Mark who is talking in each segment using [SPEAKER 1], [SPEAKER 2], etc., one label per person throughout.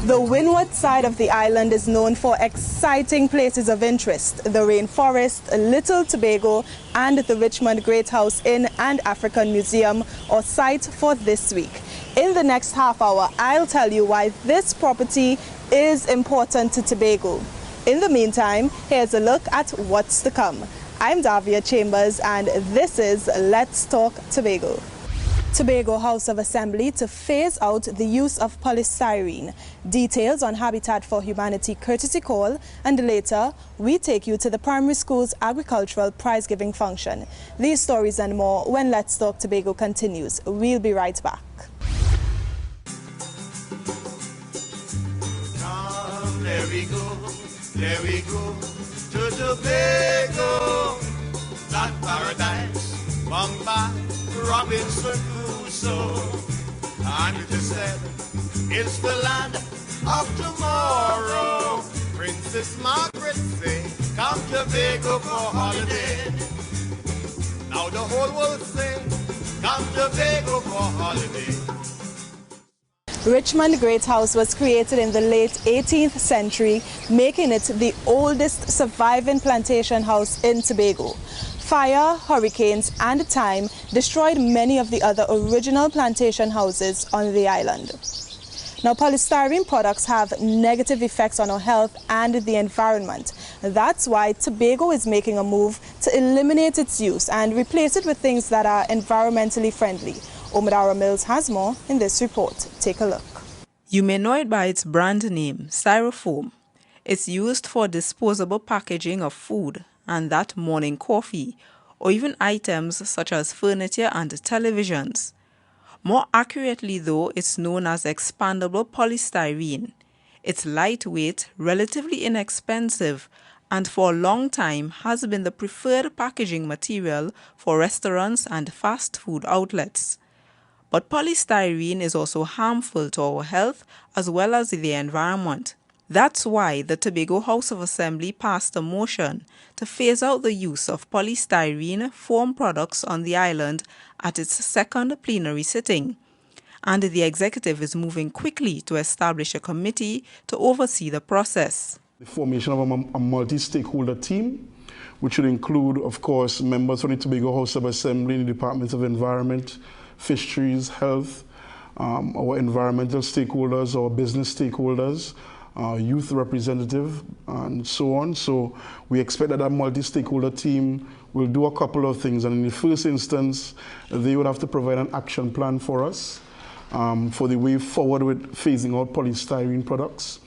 [SPEAKER 1] The windward side of the island is known for exciting places of interest: the rainforest, Little Tobago, and the Richmond Great House Inn and African Museum, or site for this week. In the next half hour, I'll tell you why this property is important to Tobago. In the meantime, here's a look at what's to come. I'm Davia Chambers, and this is Let's Talk Tobago. Tobago House of Assembly to phase out the use of polystyrene. Details on Habitat for Humanity courtesy call, and later we take you to the primary school's agricultural prize-giving function. These stories and more when Let's Talk Tobago continues. We'll be right back.
[SPEAKER 2] Come, there we go to Tobago, that paradise, Bombay, Robinson Crusoe, and it is said it's the land of tomorrow. Princess Margaret say, come Tobago for holiday. Now the whole world say, come Tobago for holiday.
[SPEAKER 1] Richmond Great House was created in the late 18th century, making it the oldest surviving plantation house in Tobago. Fire, hurricanes, and time destroyed many of the other original plantation houses on the island. Now, polystyrene products have negative effects on our health and the environment. That's why Tobago is making a move to eliminate its use and replace it with things that are environmentally friendly. Omadara Mills has more in this report. Take a look.
[SPEAKER 3] You may know it by its brand name, Styrofoam. It's used for disposable packaging of food, and that morning coffee, or even items such as furniture and televisions. More accurately though, it's known as expandable polystyrene. It's lightweight, relatively inexpensive, and for a long time has been the preferred packaging material for restaurants and fast food outlets. But polystyrene is also harmful to our health as well as the environment. That's why the Tobago House of Assembly passed a motion to phase out the use of polystyrene foam products on the island at its second plenary sitting. And the executive is moving quickly to establish a committee to oversee the process.
[SPEAKER 4] The formation of a multi-stakeholder team, which would include, of course, members from the Tobago House of Assembly in the Departments of Environment, Fisheries, Health, our environmental stakeholders, our business stakeholders, youth representative, and so on. So we expect that multi-stakeholder team will do a couple of things. And in the first instance, they would have to provide an action plan for us for the way forward with phasing out polystyrene products.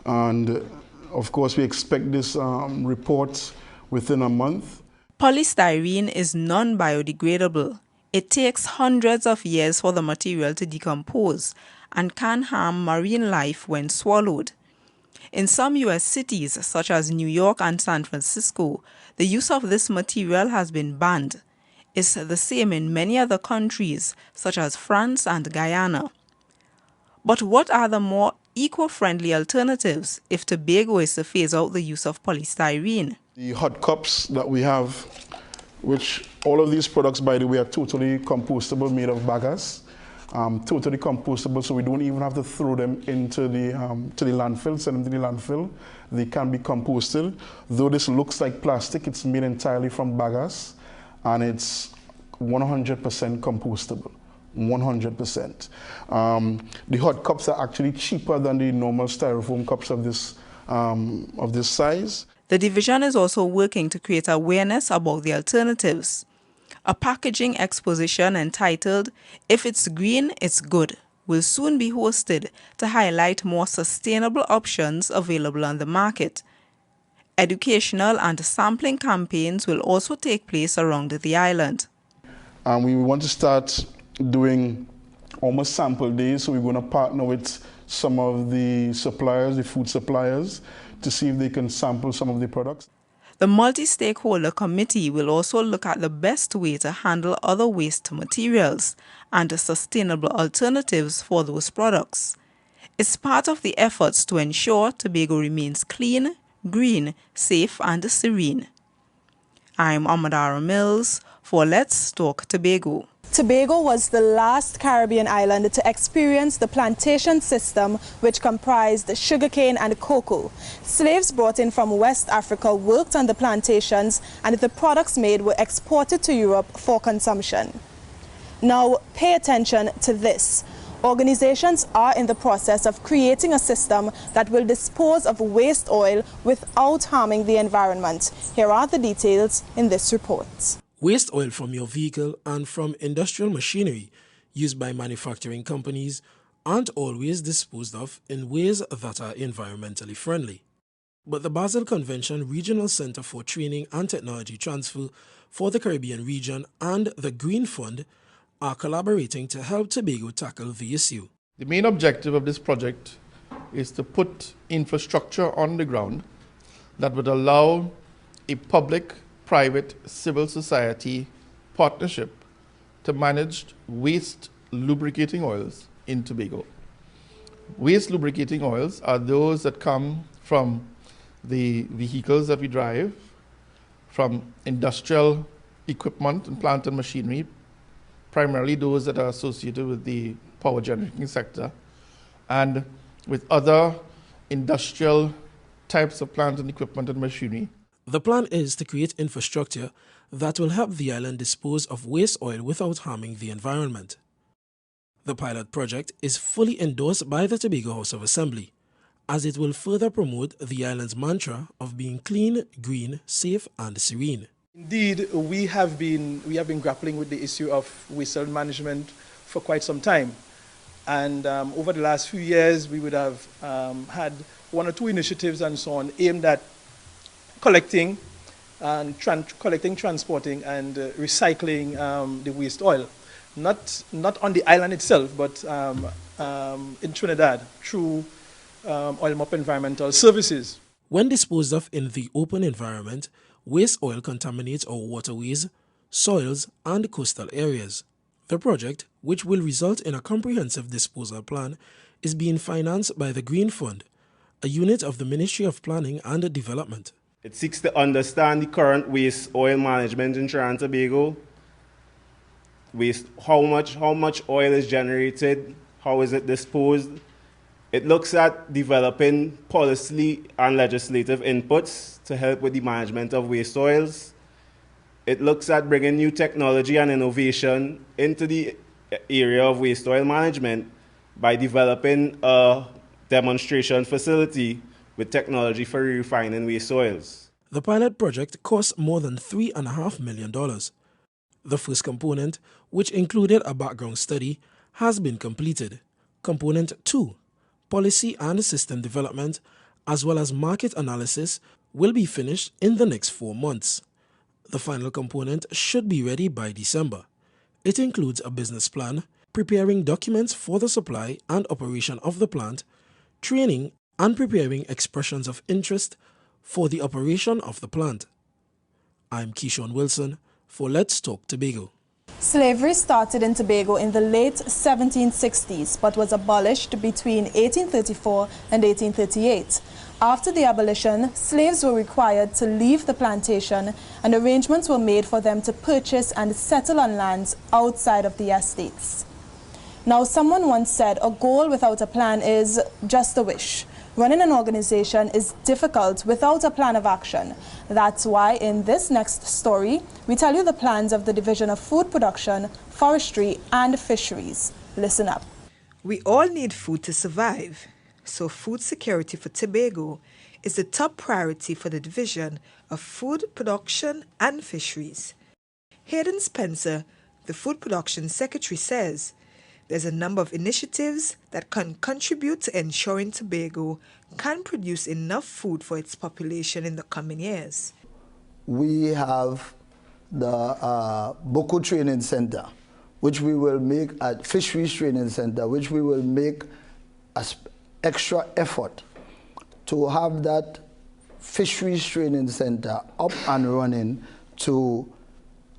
[SPEAKER 4] And of course, we expect this report within a month.
[SPEAKER 3] Polystyrene is non-biodegradable. It takes hundreds of years for the material to decompose and can harm marine life when swallowed. In some U.S. cities, such as New York and San Francisco, the use of this material has been banned. It's the same in many other countries, such as France and Guyana. But what are the more eco-friendly alternatives if Tobago is to phase out the use of polystyrene?
[SPEAKER 4] The hot cups that we have, which all of these products, by the way, are totally compostable, made of bagasse. Totally compostable, so we don't even have to throw them into the landfill, send them to the landfill. They can be composted. Though this looks like plastic, it's made entirely from bagasse, and it's 100% compostable. 100%. The hot cups are actually cheaper than the normal styrofoam cups of this size.
[SPEAKER 3] The division is also working to create awareness about the alternatives. A packaging exposition entitled "If It's Green, It's Good" will soon be hosted to highlight more sustainable options available on the market. Educational and sampling campaigns will also take place around the island.
[SPEAKER 4] We want to start doing almost sample days, so we're going to partner with some of the suppliers, the food suppliers, to see if they can sample some of the products.
[SPEAKER 3] The multi-stakeholder committee will also look at the best way to handle other waste materials and sustainable alternatives for those products. It's part of the efforts to ensure Tobago remains clean, green, safe, and serene. I'm Omadara Mills for Let's Talk Tobago.
[SPEAKER 1] Tobago was the last Caribbean island to experience the plantation system, which comprised sugarcane and cocoa. Slaves brought in from West Africa worked on the plantations, and the products made were exported to Europe for consumption. Now, pay attention to this. Organizations are in the process of creating a system that will dispose of waste oil without harming the environment. Here are the details in this report.
[SPEAKER 5] Waste oil from your vehicle and from industrial machinery used by manufacturing companies aren't always disposed of in ways that are environmentally friendly. But the Basel Convention Regional Center for Training and Technology Transfer for the Caribbean region and the Green Fund are collaborating to help Tobago tackle the issue.
[SPEAKER 6] The main objective of this project is to put infrastructure on the ground that would allow a public-private civil society partnership to manage waste lubricating oils in Tobago. Waste lubricating oils are those that come from the vehicles that we drive, from industrial equipment and plant and machinery, primarily those that are associated with the power generating sector, and with other industrial types of plant and equipment and machinery.
[SPEAKER 5] The plan is to create infrastructure that will help the island dispose of waste oil without harming the environment. The pilot project is fully endorsed by the Tobago House of Assembly, as it will further promote the island's mantra of being clean, green, safe and serene.
[SPEAKER 7] Indeed, we have been grappling with the issue of waste oil management for quite some time. And over the last few years, we would have had one or two initiatives and so on aimed at collecting, transporting, and recycling the waste oil. Not on the island itself, but in Trinidad through Oil Mop Environmental Services.
[SPEAKER 5] When disposed of in the open environment, waste oil contaminates our waterways, soils, and coastal areas. The project, which will result in a comprehensive disposal plan, is being financed by the Green Fund, a unit of the Ministry of Planning and Development.
[SPEAKER 8] It seeks to understand the current waste oil management in Trinidad and Tobago, how much oil is generated, how is it disposed. It looks at developing policy and legislative inputs to help with the management of waste oils. It looks at bringing new technology and innovation into the area of waste oil management by developing a demonstration facility with technology for refining waste oils.
[SPEAKER 5] The pilot project cost more than $3.5 million. The first component, which included a background study, has been completed. Component 2, policy and system development, as well as market analysis, will be finished in the next 4 months. The final component should be ready by December. It includes a business plan, preparing documents for the supply and operation of the plant, training, and preparing expressions of interest for the operation of the plant. I'm Keishon Wilson for Let's Talk Tobago.
[SPEAKER 1] Slavery started in Tobago in the late 1760s, but was abolished between 1834 and 1838. After the abolition, slaves were required to leave the plantation, and arrangements were made for them to purchase and settle on lands outside of the estates. Now, someone once said, a goal without a plan is just a wish. Running an organization is difficult without a plan of action. That's why in this next story, we tell you the plans of the Division of Food Production, Forestry and Fisheries. Listen up.
[SPEAKER 9] We all need food to survive, so food security for Tobago is the top priority for the Division of Food Production and Fisheries. Hayden Spencer, the Food Production Secretary, says there's a number of initiatives that can contribute to ensuring Tobago can produce enough food for its population in the coming years.
[SPEAKER 10] We have the Boko Training Center, which we will make at Fisheries Training Center, which we will make as extra effort to have that Fisheries Training Center up and running to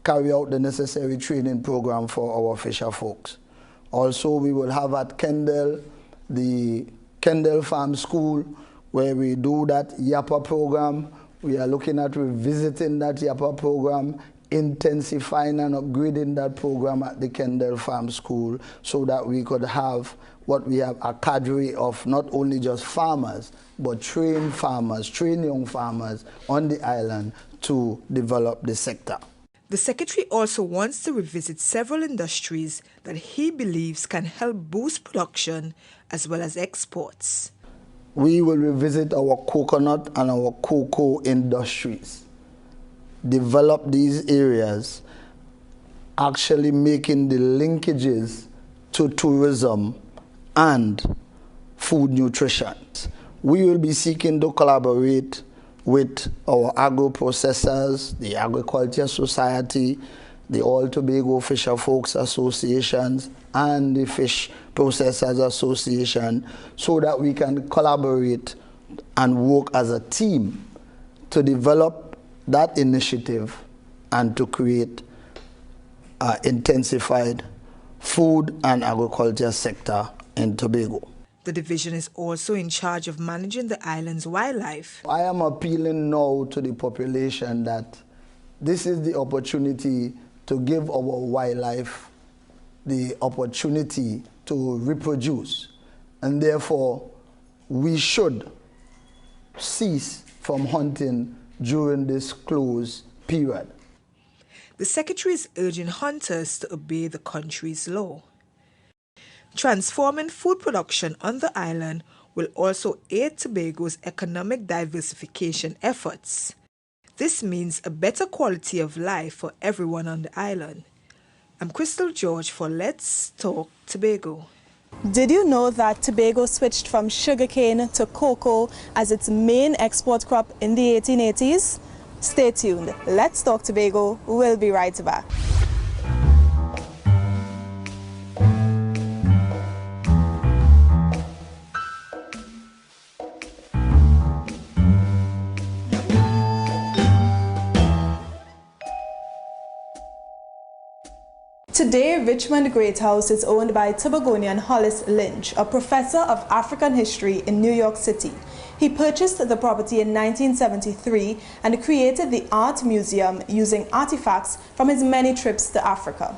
[SPEAKER 10] carry out the necessary training program for our fisher folks. Also, we will have at Kendall, the Kendall Farm School, where we do that YAPA program. We are looking at revisiting that YAPA program intensifying and upgrading that program at the Kendall Farm School so that we could have what we have, a cadre of not only just farmers, but trained farmers, trained young farmers on the island to develop the sector.
[SPEAKER 9] The Secretary also wants to revisit several industries that he believes can help boost production as well as exports.
[SPEAKER 10] We will revisit our coconut and our cocoa industries, develop these areas, actually making the linkages to tourism and food nutrition. We will be seeking to collaborate with our agro-processors, the Agriculture Society, the All Tobago Fisher Folks Associations, and the Fish Processors Association, so that we can collaborate and work as a team to develop that initiative and to create an intensified food and agriculture sector in Tobago.
[SPEAKER 9] The division is also in charge of managing the island's wildlife.
[SPEAKER 10] I am appealing now to the population that this is the opportunity to give our wildlife the opportunity to reproduce, and therefore we should cease from hunting during this closed period.
[SPEAKER 9] The Secretary is urging hunters to obey the country's law. Transforming food production on the island will also aid Tobago's economic diversification efforts. This means a better quality of life for everyone on the island. I'm Crystal George for Let's Talk Tobago.
[SPEAKER 1] Did you know that Tobago switched from sugarcane to cocoa as its main export crop in the 1880s? Stay tuned. Let's Talk Tobago. We'll be right back. Today, Richmond Great House is owned by Tobagonian Hollis Lynch, a professor of African history in New York City. He purchased the property in 1973 and created the art museum using artifacts from his many trips to Africa.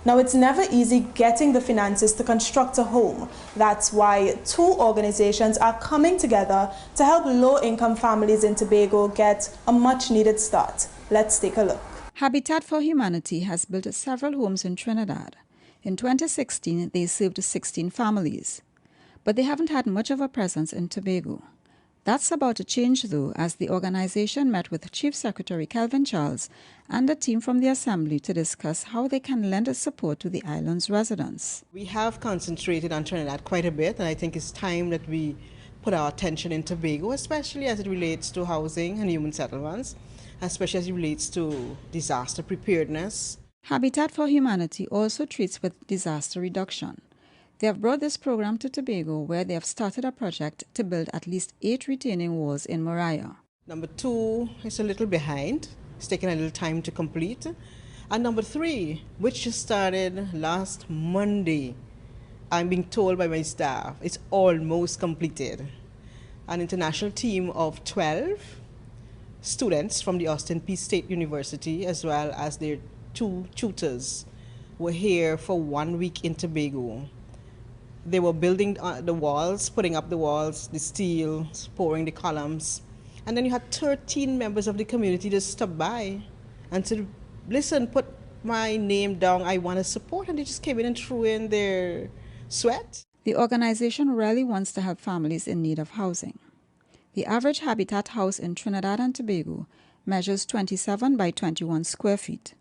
[SPEAKER 1] Now, it's never easy getting the finances to construct a home. That's why two organizations are coming together to help low-income families in Tobago get a much-needed start. Let's take a look.
[SPEAKER 11] Habitat for Humanity has built several homes in Trinidad. In 2016, they served 16 families. But they haven't had much of a presence in Tobago. That's about to change, though, as the organization met with Chief Secretary Kelvin Charles and a team from the Assembly to discuss how they can lend support to the island's residents.
[SPEAKER 12] We have concentrated on Trinidad quite a bit, and I think it's time that we put our attention in Tobago, especially as it relates to housing and human settlements, especially as it relates to disaster preparedness.
[SPEAKER 11] Habitat for Humanity also treats with disaster reduction. They have brought this program to Tobago, where they have started a project to build at least 8 retaining walls in Moria.
[SPEAKER 12] Number 2 is a little behind. It's taken a little time to complete. And number 3, which just started last Monday, I'm being told by my staff, it's almost completed. An international team of 12 students from the Austin Peay State University, as well as their 2 tutors, were here for 1 week in Tobago. They were building the walls, putting up the walls, the steel, pouring the columns. And then you had 13 members of the community just stop by and said, listen, put my name down, I want to support. And they just came in and threw in their sweat.
[SPEAKER 11] The organization really wants to help families in need of housing. The average Habitat house in Trinidad and Tobago measures 27 by 21 square feet.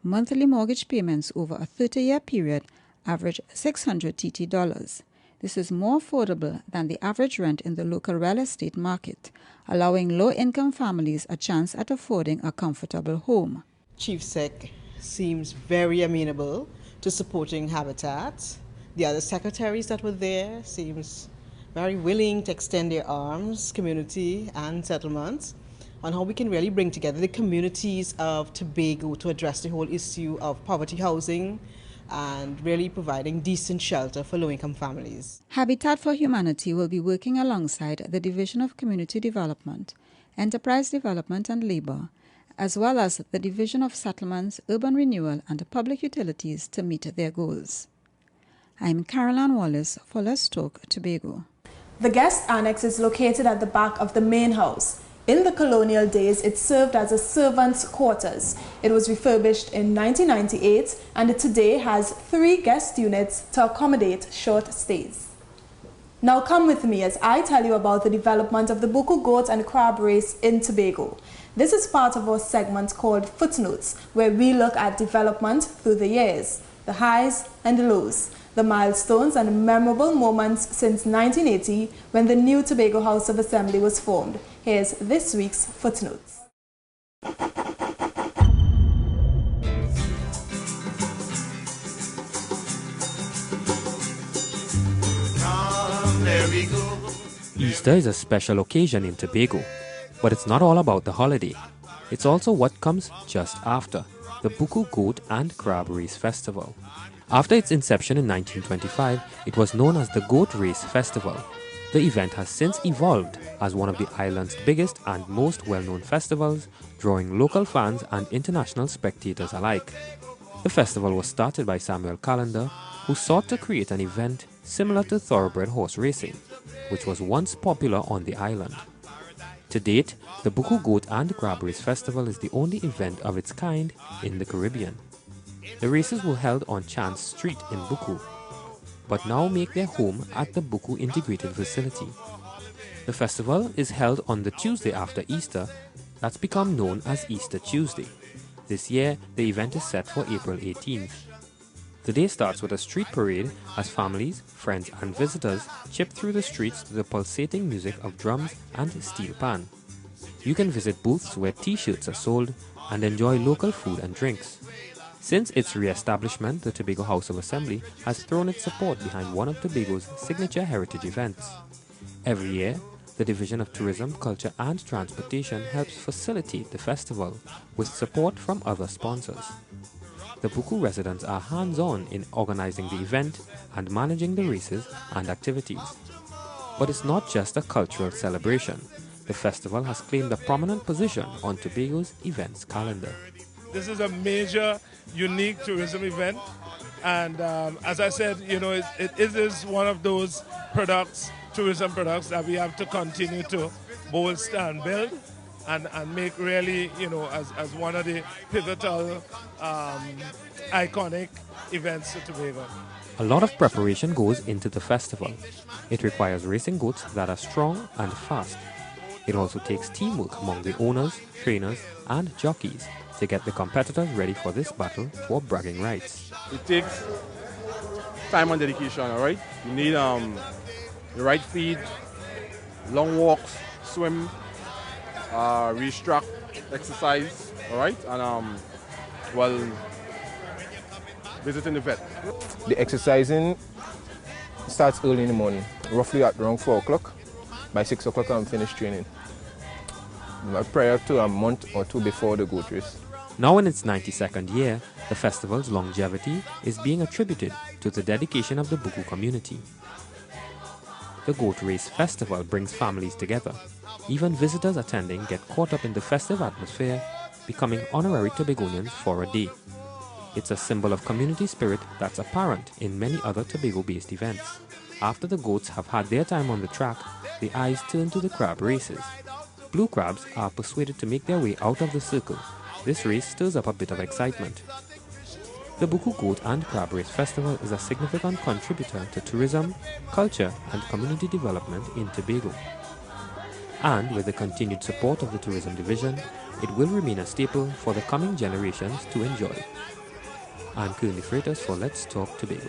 [SPEAKER 11] Monthly mortgage payments over a 30-year period average $600 TT. This is more affordable than the average rent in the local real estate market, allowing low-income families a chance at affording a comfortable home.
[SPEAKER 12] Chief Sec seems very amenable to supporting Habitat. The other secretaries that were there seems very willing to extend their arms, community and settlements, on how we can really bring together the communities of Tobago to address the whole issue of poverty housing and really providing decent shelter for low-income families.
[SPEAKER 11] Habitat for Humanity will be working alongside the Division of Community Development, Enterprise Development and Labor, as well as the Division of Settlements, Urban Renewal and Public Utilities to meet their goals. I'm Caroline Wallace for Let's Talk Tobago.
[SPEAKER 1] The guest annex is located at the back of the main house. In the colonial days, it served as a servant's quarters. It was refurbished in 1998 and today has 3 guest units to accommodate short stays. Now come with me as I tell you about the development of the Buku goat and crab race in Tobago. This is part of our segment called Footnotes, where we look at development through the years, the highs and the lows, the milestones and memorable moments since 1980 when the new Tobago House of Assembly was formed. Here's this week's Footnotes.
[SPEAKER 13] Easter is a special occasion in Tobago, but it's not all about the holiday. It's also what comes just after, the Buku Goat and Crab Race Festival. After its inception in 1925, it was known as the Goat Race Festival. The event has since evolved as one of the island's biggest and most well-known festivals, drawing local fans and international spectators alike. The festival was started by Samuel Callender, who sought to create an event similar to thoroughbred horse racing, which was once popular on the island. To date, the Buku Goat and Crab Race Festival is the only event of its kind in the Caribbean. The races were held on Chance Street in Buku, but now make their home at the Buku Integrated Facility. The festival is held on the Tuesday after Easter, that's become known as Easter Tuesday. This year, the event is set for April 18th. The day starts with a street parade as families, friends and visitors chip through the streets to the pulsating music of drums and steel pan. You can visit booths where t-shirts are sold and enjoy local food and drinks. Since its re-establishment, the Tobago House of Assembly has thrown its support behind one of Tobago's signature heritage events. Every year, the Division of Tourism, Culture and Transportation helps facilitate the festival with support from other sponsors. The Buku residents are hands-on in organizing the event and managing the races and activities. But it's not just a cultural celebration. The festival has claimed a prominent position on Tobago's events calendar.
[SPEAKER 14] This is a major, unique tourism event, and as I said, it is one of those products, tourism products, that we have to continue to bolster and build and make really, as one of the pivotal, iconic events to Tobago.
[SPEAKER 13] A lot of preparation goes into the festival. It requires racing goats that are strong and fast. It also takes teamwork among the owners, trainers, and jockeys to get the competitors ready for this battle for bragging rights.
[SPEAKER 15] It takes time and dedication, all right? You need the right feed, long walks, swim, racetrack exercise, all right? And, visiting the vet.
[SPEAKER 16] The exercising starts early in the morning, roughly at around 4 o'clock. By 6 o'clock I'm finished training, prior to a month or 2 before the goat race.
[SPEAKER 13] Now in its 92nd year, the festival's longevity is being attributed to the dedication of the Buku community. The Goat Race Festival brings families together. Even visitors attending get caught up in the festive atmosphere, becoming honorary Tobagonians for a day. It's a symbol of community spirit that's apparent in many other Tobago-based events. After the goats have had their time on the track, the eyes turn to the crab races. Blue crabs are persuaded to make their way out of the circle. This race stirs up a bit of excitement. The Buku Goat and Crab Race Festival is a significant contributor to tourism, culture and community development in Tobago. And with the continued support of the Tourism Division, it will remain a staple for the coming generations to enjoy. I'm Kearney Freitas for Let's Talk Tobago.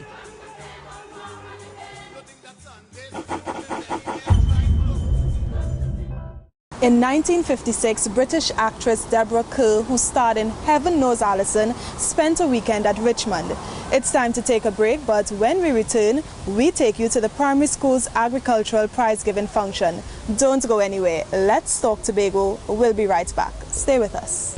[SPEAKER 1] In 1956, British actress Deborah Kerr, who starred in Heaven Knows Allison, spent a weekend at Richmond. It's time to take a break, but when we return, we take you to the primary school's agricultural prize-giving function. Don't go anywhere. Let's Talk Tobago. We'll be right back. Stay with us.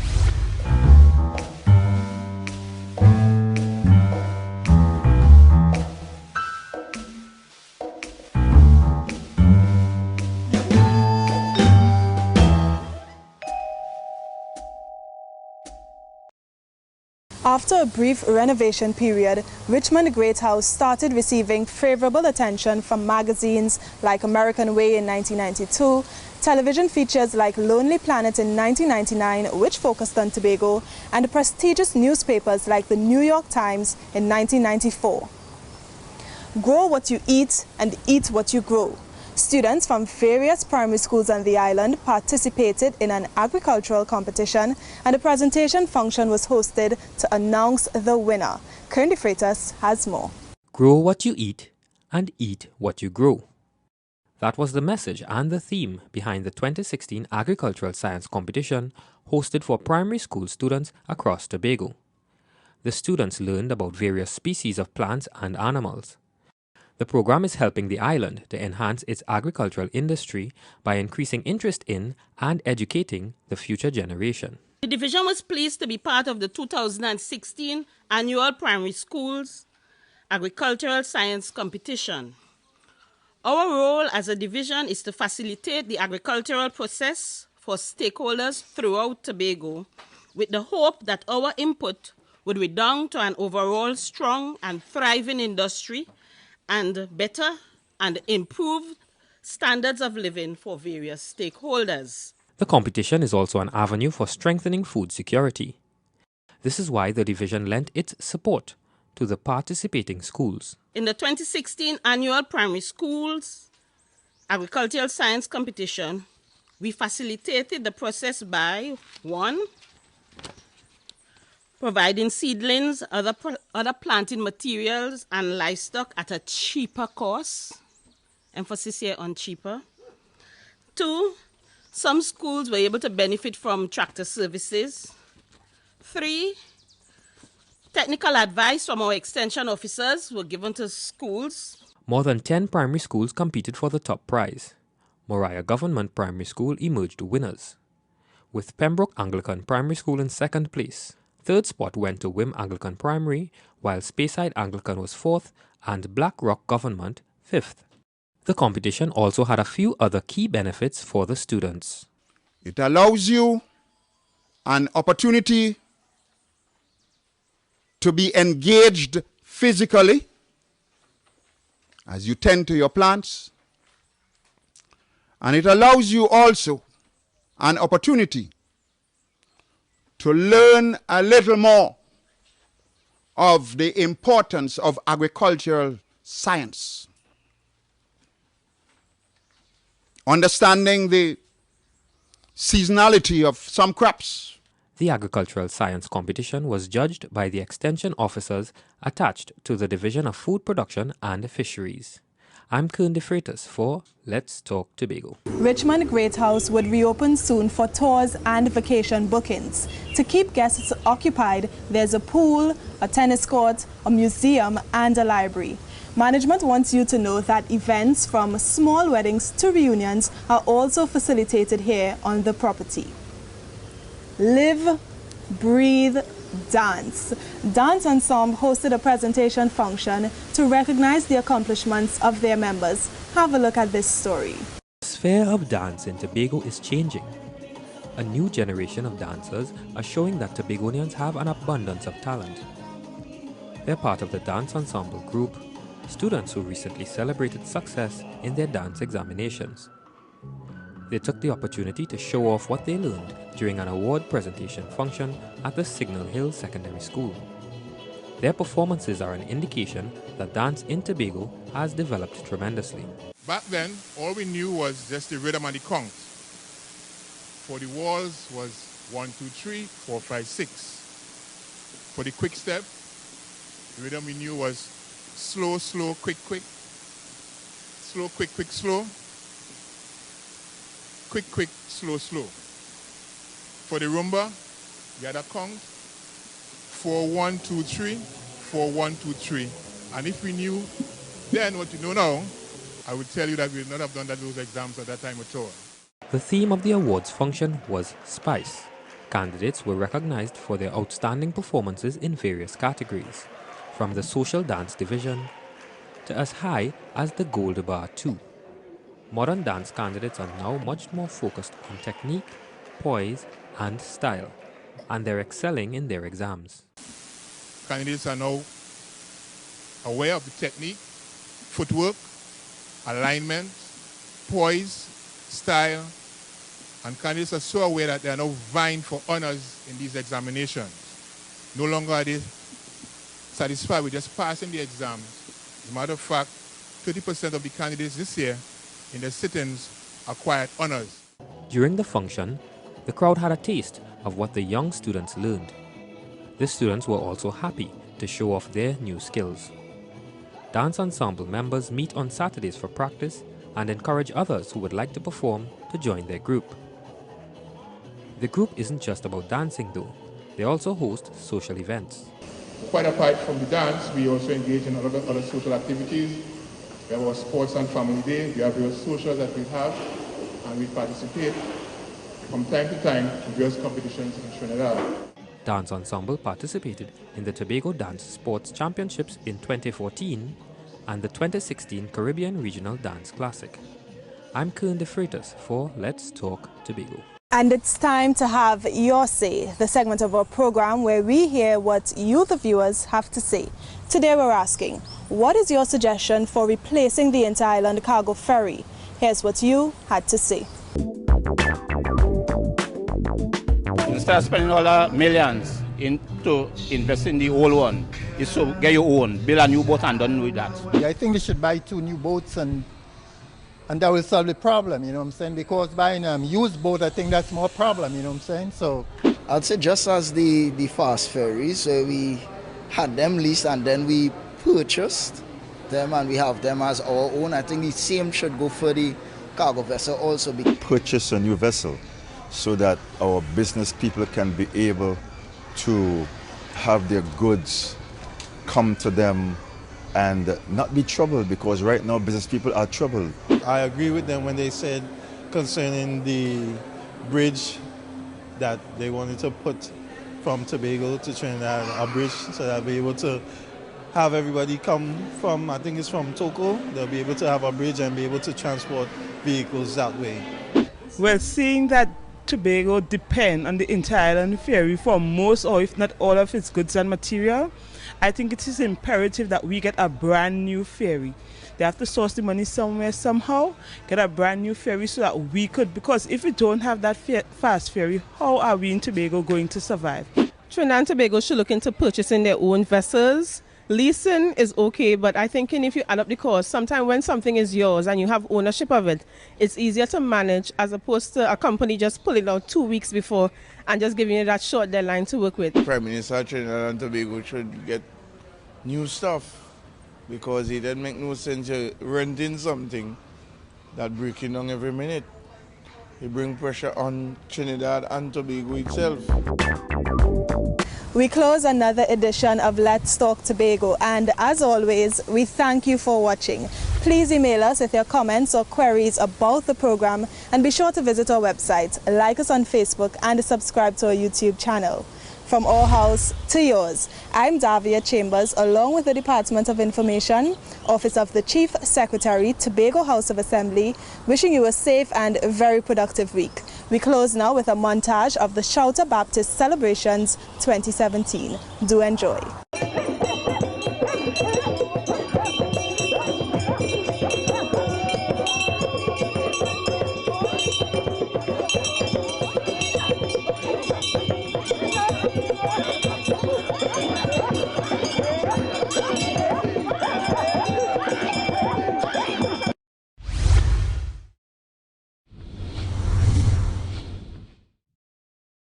[SPEAKER 1] After a brief renovation period, Richmond Great House started receiving favorable attention from magazines like American Way in 1992, television features like Lonely Planet in 1999, which focused on Tobago, and prestigious newspapers like the New York Times in 1994. Grow what you eat and eat what you grow. Students from various primary schools on the island participated in an agricultural competition, and a presentation function was hosted to announce the winner. Kern de Freitas has more.
[SPEAKER 13] Grow what you eat and eat what you grow. That was the message and the theme behind the 2016 Agricultural Science Competition hosted for primary school students across Tobago. The students learned about various species of plants and animals. The program is helping the island to enhance its agricultural industry by increasing interest in and educating the future generation.
[SPEAKER 17] The division was pleased to be part of the 2016 Annual Primary Schools Agricultural Science Competition. Our role as a division is to facilitate the agricultural process for stakeholders throughout Tobago, with the hope that our input would redound to an overall strong and thriving industry and better and improved standards of living for various stakeholders.
[SPEAKER 13] The competition is also an avenue for strengthening food security. This is why the division lent its support to the participating schools.
[SPEAKER 17] In the 2016 Annual Primary Schools Agricultural Science Competition, we facilitated the process by 1. Providing seedlings, other planting materials and livestock at a cheaper cost. Emphasis here on cheaper. 2. Some schools were able to benefit from tractor services. 3. Technical advice from our extension officers were given to schools.
[SPEAKER 13] More than 10 primary schools competed for the top prize. Moriah Government Primary School emerged winners, with Pembroke Anglican Primary School in second place. Third spot went to Wim Anglican Primary, while Speyside Anglican was fourth and Black Rock Government fifth. The competition also had a few other key benefits for the students.
[SPEAKER 18] It allows you an opportunity to be engaged physically as you tend to your plants, and it allows you also an opportunity to learn a little more of the importance of agricultural science. Understanding the seasonality of some crops.
[SPEAKER 13] The agricultural science competition was judged by the extension officers attached to the Division of Food Production and Fisheries. I'm Kern de Freitas for Let's Talk Tobago.
[SPEAKER 1] Richmond Great House would reopen soon for tours and vacation bookings. To keep guests occupied, there's a pool, a tennis court, a museum and a library. Management wants you to know that events from small weddings to reunions are also facilitated here on the property. Live, breathe, dance. Dance Ensemble hosted a presentation function to recognize the accomplishments of their members. Have a look at this story.
[SPEAKER 13] The sphere of dance in Tobago is changing. A new generation of dancers are showing that Tobagonians have an abundance of talent. They're part of the Dance Ensemble group, students who recently celebrated success in their dance examinations. They took the opportunity to show off what they learned during an award presentation function at the Signal Hill Secondary School. Their performances are an indication that dance in Tobago has developed tremendously.
[SPEAKER 19] Back then, all we knew was just the rhythm and the count. For the walls was 1, 2, 3, 4, 5, 6. For the quick step, the rhythm we knew was slow, slow, quick, quick. Slow, quick, quick, slow. Quick, quick, slow, slow. For the rumba, you had a count. 4, 1, 2, 3, 4, 1, 2, 3. And if we knew then what you know now, I would tell you that we would not have done those exams at that time at all.
[SPEAKER 13] The theme of the awards function was Spice. Candidates were recognized for their outstanding performances in various categories, from the social dance division to as high as the Gold Bar 2. Modern dance candidates are now much more focused on technique, poise, and style, and they're excelling in their exams.
[SPEAKER 19] Candidates are now aware of the technique, footwork, alignment, poise, style, and candidates are so aware that they are now vying for honors in these examinations. No longer are they satisfied with just passing the exams. As a matter of fact, 30% of the candidates this year in their sit-ins acquired honors.
[SPEAKER 13] During the function, the crowd had a taste of what the young students learned. The students were also happy to show off their new skills. Dance ensemble members meet on Saturdays for practice and encourage others who would like to perform to join their group. The group isn't just about dancing though, they also host social events.
[SPEAKER 19] Quite apart from the dance, we also engage in other social activities. We have our sports and family day, we have various socials that we have, and we participate from time to time in various competitions in Trinidad.
[SPEAKER 13] Dance Ensemble participated in the Tobago Dance Sports Championships in 2014 and the 2016 Caribbean Regional Dance Classic. I'm Kern De Freitas for Let's Talk Tobago.
[SPEAKER 1] And it's time to have Your Say, the segment of our program where we hear what you, the viewers, have to say. Today we're asking, what is your suggestion for replacing the inter-island cargo ferry? Here's what you had to say.
[SPEAKER 20] Instead of spending all the millions into invest in the old one, is to get your own, build a new boat and done with that.
[SPEAKER 21] Yeah, I think they should buy 2 new boats and that will solve the problem, you know what I'm saying? Because buying a used boat, I think that's more problem, you know what I'm saying? So
[SPEAKER 22] I'd say just as the fast ferries, so we had them leased and then we purchased them and we have them as our own. I think the same should go for the cargo vessel also.
[SPEAKER 23] Purchase a new vessel so that our business people can be able to have their goods come to them and not be troubled, because right now business people are troubled.
[SPEAKER 24] I agree with them when they said concerning the bridge that they wanted to put from Tobago to Trinidad, a bridge so that they'll be able to have everybody come from, I think it's from Toco, they'll be able to have a bridge and be able to transport vehicles that way.
[SPEAKER 25] Well, seeing that Tobago depend on the inter-island ferry for most or if not all of its goods and material, I think it is imperative that we get a brand new ferry. They have to source the money somewhere, somehow, get a brand new ferry so that we could, because if we don't have that fast ferry, how are we in Tobago going to survive?
[SPEAKER 26] Trinidad and Tobago should look into purchasing their own vessels. Leasing is okay, but I think if you add up the cost, sometimes when something is yours and you have ownership of it, it's easier to manage as opposed to a company just pulling out 2 weeks before and just giving you that short deadline to work with.
[SPEAKER 27] Prime Minister of Trinidad and Tobago should get new stuff, because it doesn't make no sense renting something that breaking down every minute. It brings pressure on Trinidad and Tobago itself.
[SPEAKER 1] We close another edition of Let's Talk Tobago, and as always, we thank you for watching. Please email us with your comments or queries about the program, and be sure to visit our website, like us on Facebook, and subscribe to our YouTube channel. From our house to yours, I'm Davia Chambers, along with the Department of Information, Office of the Chief Secretary, Tobago House of Assembly, wishing you a safe and very productive week. We close now with a montage of the Shouter Baptist Celebrations 2017. Do enjoy.